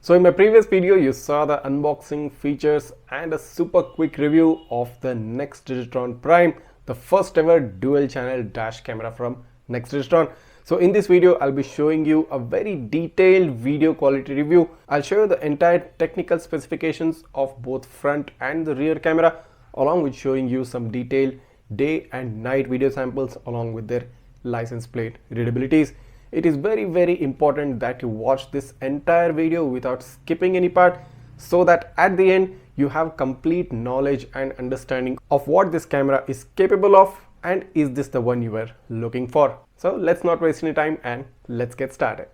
So in my previous video, you saw the unboxing features and a super quick review of the Nexdigitron Prime, the first ever dual channel dash camera from Nexdigitron. So in this video, I'll be showing you a very detailed video quality review. I'll show you the entire technical specifications of both front and the rear camera, along with showing you some detailed day and night video samples along with their license plate readabilities. It is very important that you watch this entire video without skipping any part, so that at the end you have complete knowledge and understanding of what this camera is capable of and is this the one you were looking for. So let's not waste any time and let's get started.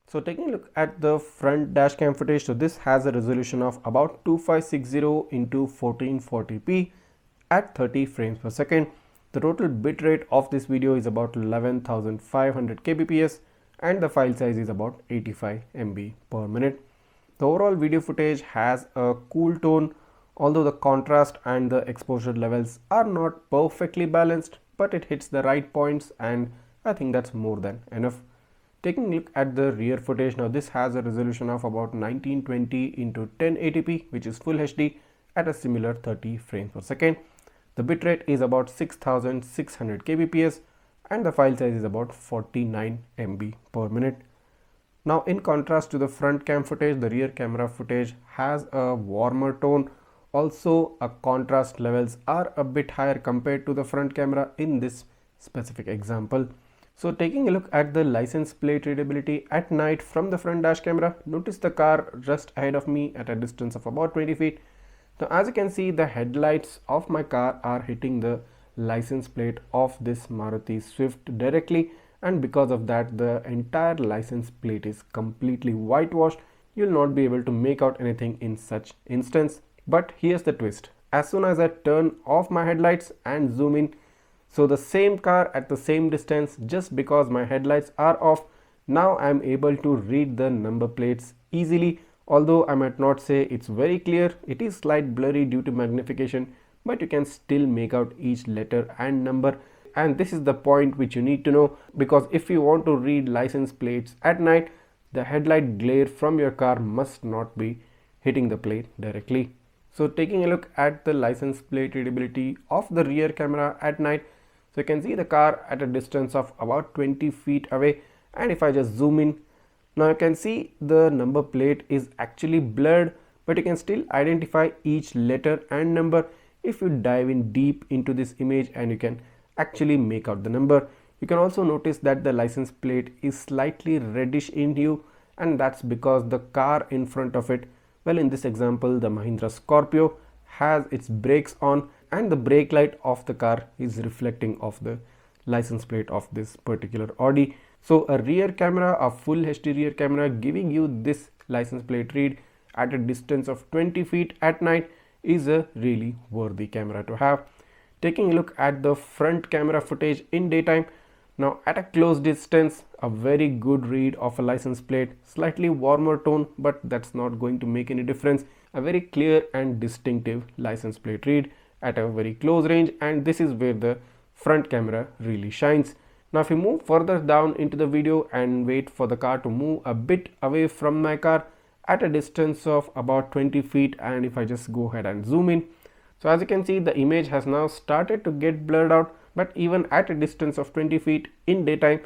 So taking a look at the front dash cam footage, so this has a resolution of about 2560 into 1440p at 30 frames per second. The total bitrate of this video is about 11,500 kbps and the file size is about 85 MB per minute. The overall video footage has a cool tone, although the contrast and the exposure levels are not perfectly balanced, but it hits the right points and I think that's more than enough. Taking a look at the rear footage, now this has a resolution of about 1920 into 1080p, which is full HD at a similar 30 frames per second. The bitrate is about 6600 kbps and the file size is about 49 MB per minute. Now in contrast to the front cam footage, the rear camera footage has a warmer tone. Also, contrast levels are a bit higher compared to the front camera in this specific example. So taking a look at the license plate readability at night from the front dash camera, notice the car just ahead of me at a distance of about 20 feet. Now as you can see, the headlights of my car are hitting the license plate of this Maruti Swift directly, and because of that the entire license plate is completely whitewashed. You'll not be able to make out anything in such instance. But here's the twist. As soon as I turn off my headlights and zoom in, so the same car at the same distance, just because my headlights are off, now I'm able to read the number plates easily. Although I might not say it's very clear, it is slight blurry due to magnification, but you can still make out each letter and number. And this is the point which you need to know, because if you want to read license plates at night, the headlight glare from your car must not be hitting the plate directly. So taking a look at the license plate readability of the rear camera at night, so you can see the car at a distance of about 20 feet away, and if I just zoom in, now you can see the number plate is actually blurred, but you can still identify each letter and number if you dive in deep into this image, and you can actually make out the number. You can also notice that the license plate is slightly reddish in hue, and that's because the car in front of it, well, in this example the Mahindra Scorpio, has its brakes on and the brake light of the car is reflecting off the license plate of this particular Audi. So a rear camera, a full HD rear camera giving you this license plate read at a distance of 20 feet at night is a really worthy camera to have. Taking a look at the front camera footage in daytime, now at a close distance, a very good read of a license plate, slightly warmer tone, but that's not going to make any difference. A very clear and distinctive license plate read at a very close range, and this is where the front camera really shines. Now if you move further down into the video and wait for the car to move a bit away from my car at a distance of about 20 feet, and if I just go ahead and zoom in, so as you can see the image has now started to get blurred out, but even at a distance of 20 feet in daytime,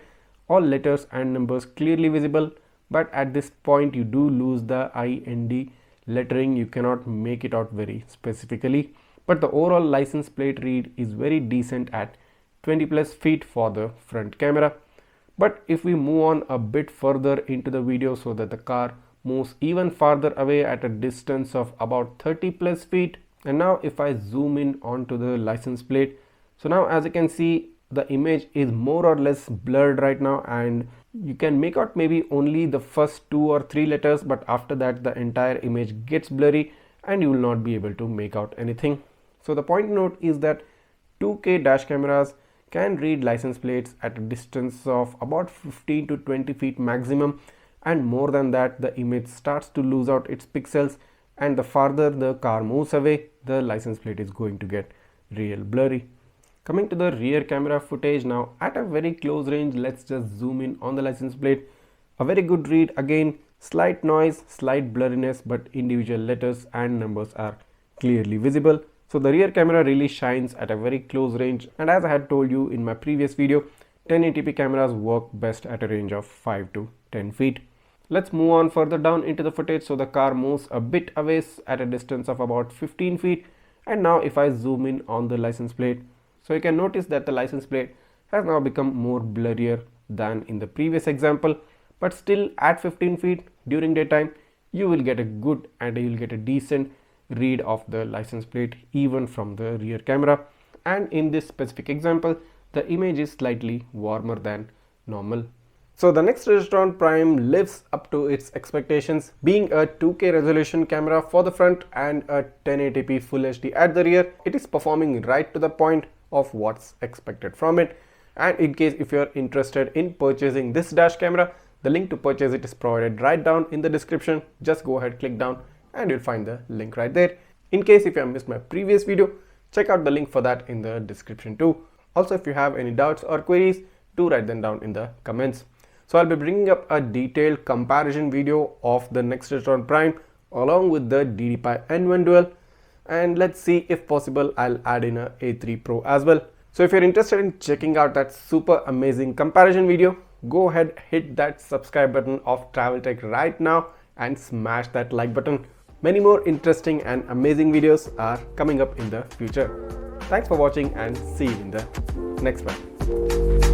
all letters and numbers clearly visible. But at this point you do lose the IND lettering, you cannot make it out very specifically, but the overall license plate read is very decent at 20 plus feet for the front camera. But if we move on a bit further into the video, so that the car moves even farther away at a distance of about 30 plus feet, and now if I zoom in onto the license plate, so now as you can see the image is more or less blurred right now, and you can make out maybe only the first 2 or 3 letters, but after that the entire image gets blurry and you will not be able to make out anything. So the point note is that 2K dash cameras can read license plates at a distance of about 15 to 20 feet maximum, and more than that the image starts to lose out its pixels, and the farther the car moves away, the license plate is going to get real blurry. Coming to the rear camera footage now, at a very close range, let's just zoom in on the license plate. A very good read again, slight noise, slight blurriness, but individual letters and numbers are clearly visible. So the rear camera really shines at a very close range, and as I had told you in my previous video, 1080p cameras work best at a range of 5 to 10 feet. Let's move on further down into the footage. So the car moves a bit away at a distance of about 15 feet. And now if I zoom in on the license plate, so you can notice that the license plate has now become more blurrier than in the previous example. But still at 15 feet during daytime, you will get a good and you will get a decent read of the license plate even from the rear camera. And in this specific example, the image is slightly warmer than normal. So the Nexdigitron Prime lives up to its expectations, being a 2K resolution camera for the front and a 1080p Full HD at the rear. It is performing right to the point of what's expected from it. And in case if you're interested in purchasing this dash camera, the link to purchase it is provided right down in the description. Just go ahead, click down and you'll find the link right there. In case if you have missed my previous video, check out the link for that in the description too. Also, if you have any doubts or queries, do write them down in the comments. So I'll be bringing up a detailed comparison video of the Nexdigitron Prime along with the DDPAI N1 Dual, and let's see if possible I'll add in a A3 Pro as well. So if you're interested in checking out that super amazing comparison video, go ahead, hit that subscribe button of Travel Tech right now and smash that like button. Many more interesting and amazing videos are coming up in the future. Thanks for watching and see you in the next one.